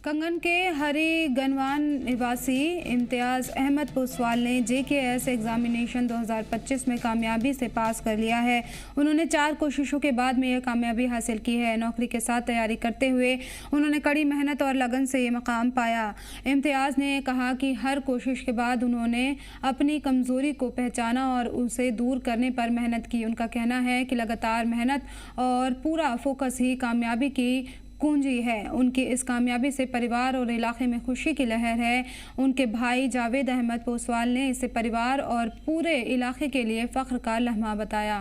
कंगन के हरिगनवान निवासी इम्तियाज़ अहमद पुसवाल ने JKS एग्ज़ामिनेशन 2025 में कामयाबी से पास कर लिया है। उन्होंने 4 कोशिशों के बाद में यह कामयाबी हासिल की है। नौकरी के साथ तैयारी करते हुए उन्होंने कड़ी मेहनत और लगन से ये मकाम पाया। इम्तियाज़ ने कहा कि हर कोशिश के बाद उन्होंने अपनी कमज़ोरी को पहचाना और उसे दूर करने पर मेहनत की। उनका कहना है कि लगातार मेहनत और पूरा फोकस ही कामयाबी की कुंजी है। उनकी इस कामयाबी से परिवार और इलाके में खुशी की लहर है। उनके भाई जावेद अहमद पोसवाल ने इसे परिवार और पूरे इलाके के लिए फ़ख्र का लम्हा बताया।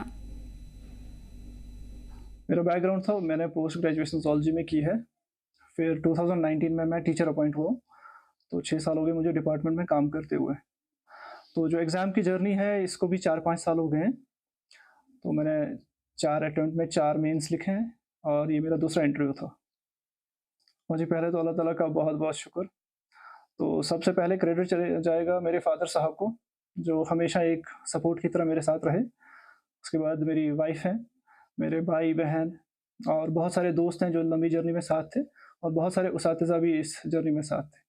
मेरा बैकग्राउंड था, मैंने पोस्ट ग्रेजुएशन ज़ूलॉजी में की है। फिर 2019 में मैं टीचर अपॉइंट हुआ, तो 6 साल हो गए मुझे डिपार्टमेंट में काम करते हुए। तो जो एग्ज़ाम की जर्नी है इसको भी 4-5 साल हो गए हैं। तो मैंने 4 अटेम्प्ट में 4 मेंस लिखे हैं और ये मेरा दूसरा इंटरव्यू था। मुझे पहले तो अल्लाह ताला का बहुत-बहुत शुक्र। तो सबसे पहले क्रेडिट चले जाएगा मेरे फ़ादर साहब को, जो हमेशा एक सपोर्ट की तरह मेरे साथ रहे। उसके बाद मेरी वाइफ़ हैं, मेरे भाई-बहन और बहुत सारे दोस्त हैं जो लंबी जर्नी में साथ थे और बहुत सारे उसातिज़ा भी इस जर्नी में साथ थे।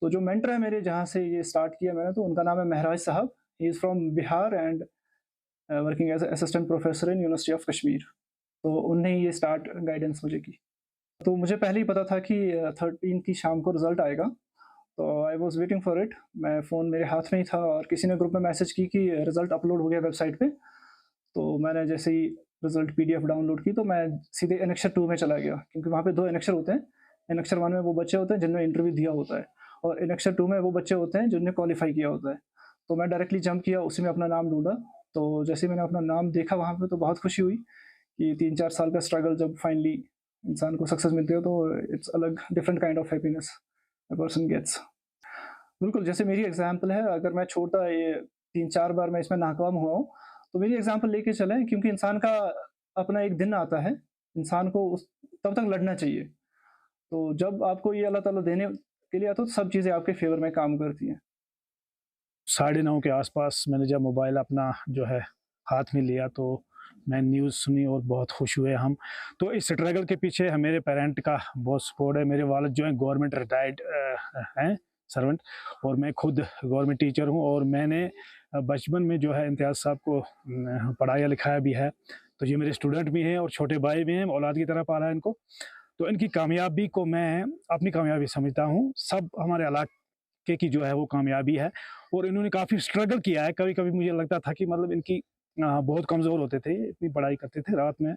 तो जो मेंटर है मेरे, जहाँ से ये स्टार्ट किया मैंने, तो उनका नाम है महराज साहब। He is from Bihar and working as a assistant professor in university of Kashmir. तो उनने ही ये स्टार्ट गाइडेंस मुझे की। तो मुझे पहले ही पता था कि 13 की शाम को रिज़ल्ट आएगा, तो I was waiting for it. मैं फ़ोन मेरे हाथ में ही था और किसी ने ग्रुप में मैसेज की कि रिज़ल्ट अपलोड हो गया वेबसाइट पे। तो मैंने जैसे ही रिज़ल्ट PDF डाउनलोड की, तो मैं सीधे एनेक्चर 2 में चला गया, क्योंकि वहाँ पे 2 एनेक्चर होते हैं। एनेक्चर 1 में वो बच्चे होते हैं जिन्होंने इंटरव्यू दिया होता है और एनेक्चर 2 में वो बच्चे होते हैं जिन्होंने क्वालीफ़ाई किया होता है। तो मैं डायरेक्टली जंप किया, उसी में अपना नाम ढूँढा। तो जैसे ही मैंने अपना नाम देखा वहाँ पे, तो बहुत खुशी हुई कि 3-4 साल का स्ट्रगल जब फाइनली इंसान को सक्सेस मिलती है, तो इट्स अलग different kind of happiness a person gets. बिल्कुल, जैसे मेरी एग्ज़ाम्पल है, अगर मैं छोटा ये 3-4 बार मैं इसमें नाकाम हुआ हूँ, तो मेरी एग्ज़ाम्पल लेके चलें, क्योंकि इंसान का अपना एक दिन आता है, इंसान को उस तब तक लड़ना चाहिए। तो जब आपको ये अल्लाह ताला देने के लिए आता है, तो सब चीज़ें आपके फ़ेवर में काम करती हैं। 9:30 के आसपास मैंने जब मोबाइल अपना जो है हाथ में लिया, तो मैं न्यूज़ सुनी और बहुत खुश हुए हम। तो इस स्ट्रगल के पीछे मेरे पेरेंट का बहुत सपोर्ट है। मेरे वालिद जो हैं गवर्नमेंट रिटायर्ड हैं सर्वेंट, और मैं खुद गवर्नमेंट टीचर हूँ, और मैंने बचपन में जो है इम्तियाज़ साहब को पढ़ाया लिखाया भी है। तो ये मेरे स्टूडेंट भी हैं और छोटे भाई भी हैं, औलाद की तरह पाला है इनको। तो इनकी कामयाबी को मैं अपनी कामयाबी समझता हूँ। सब हमारे इलाके की जो है वो कामयाबी है, और इन्होंने काफ़ी स्ट्रगल किया है। कभी-कभी मुझे लगता था कि मतलब इनकी बहुत कमज़ोर होते थे, इतनी पढ़ाई करते थे, रात में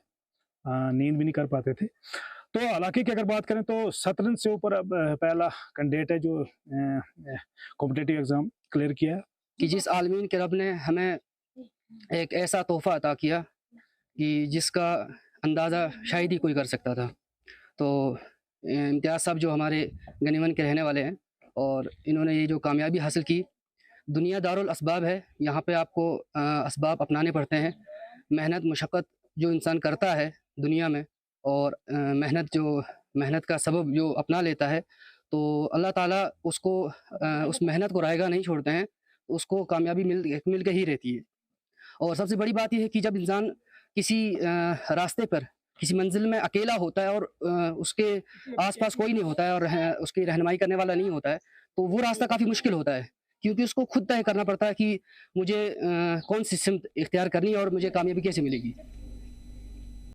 नींद भी नहीं कर पाते थे। तो इलाके की अगर बात करें, तो 17 से ऊपर अब पहला कैंडिडेट है जो कॉम्पिटिटिव एग्ज़ाम क्लियर किया है। कि जिस आलमीन के रब ने हमें एक ऐसा तोहफ़ा अता किया कि जिसका अंदाज़ा शायद ही कोई कर सकता था। तो इम्तियाज़ साहब जो हमारे गनीवन के रहने वाले हैं, और इन्होंने ये जो कामयाबी हासिल की, दुनिया दारुल असबाब है, यहाँ पे आपको असबाब अपनाने पड़ते हैं। मेहनत मशक्क़त जो इंसान करता है दुनिया में, और मेहनत का सबब जो अपना लेता है, तो अल्लाह ताला उसको उस मेहनत को रायगा नहीं छोड़ते हैं, उसको कामयाबी मिल के ही रहती है। और सबसे बड़ी बात ये है कि जब इंसान किसी रास्ते पर, किसी मंजिल में अकेला होता है और उसके आसपास कोई नहीं होता है और उसकी रहनुमाई करने वाला नहीं होता है, तो वो रास्ता काफ़ी मुश्किल होता है, क्योंकि उसको खुद तय करना पड़ता है कि मुझे कौन सी सिमत इख्तियार करनी है और मुझे कामयाबी कैसे मिलेगी।